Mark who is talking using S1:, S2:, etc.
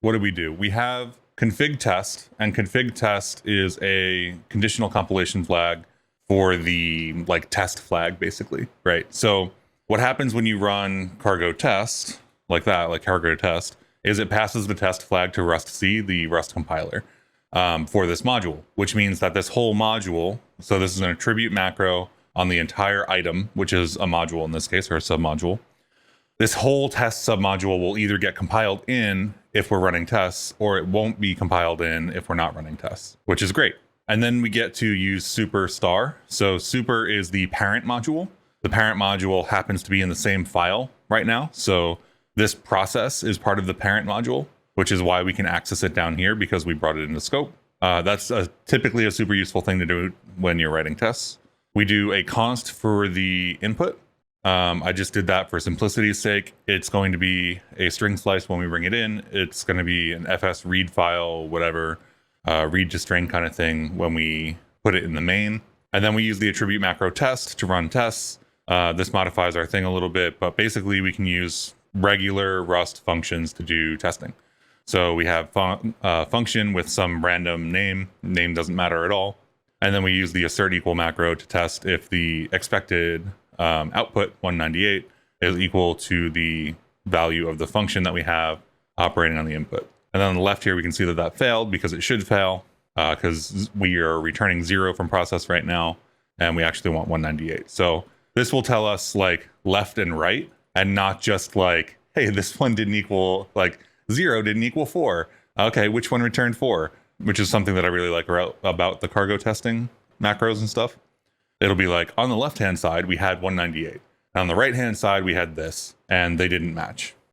S1: what do? We have config test, and config test is a conditional compilation flag for the like test flag, basically, right? So what happens when you run cargo test like that, like cargo test, is it passes the test flag to rustc, the Rust compiler, for this module, which means that this whole module, so this is an attribute macro on the entire item, which is a module in this case, or a submodule. This whole test submodule will either get compiled in if we're running tests, or it won't be compiled in if we're not running tests, which is great. And then we get to use super star. So super is the parent module. The parent module happens to be in the same file right now. So this process is part of the parent module, which is why we can access it down here because we brought it into scope. That's typically a super useful thing to do when you're writing tests. We do a const for the input. I just did that for simplicity's sake. It's going to be a string slice when we bring it in. It's going to be an fs read file, whatever, read to string kind of thing when we put it in the main. And then we use the attribute macro test to run tests. This modifies our thing a little bit, but basically we can use regular Rust functions to do testing. So we have function with some random name doesn't matter at all. And then we use the assert equal macro to test if the expected output 198 is equal to the value of the function that we have operating on the input. And then on the left here, we can see that that failed because it should fail because we are returning 0 from process right now, and we actually want 198. So this will tell us like left and right, and not just like, hey, this one didn't equal, like 0 didn't equal 4. Okay, which one returned 4? Which is something that I really like about the cargo testing macros and stuff. It'll be like on the left-hand side, we had 198. And on the right-hand side, we had this, and they didn't match.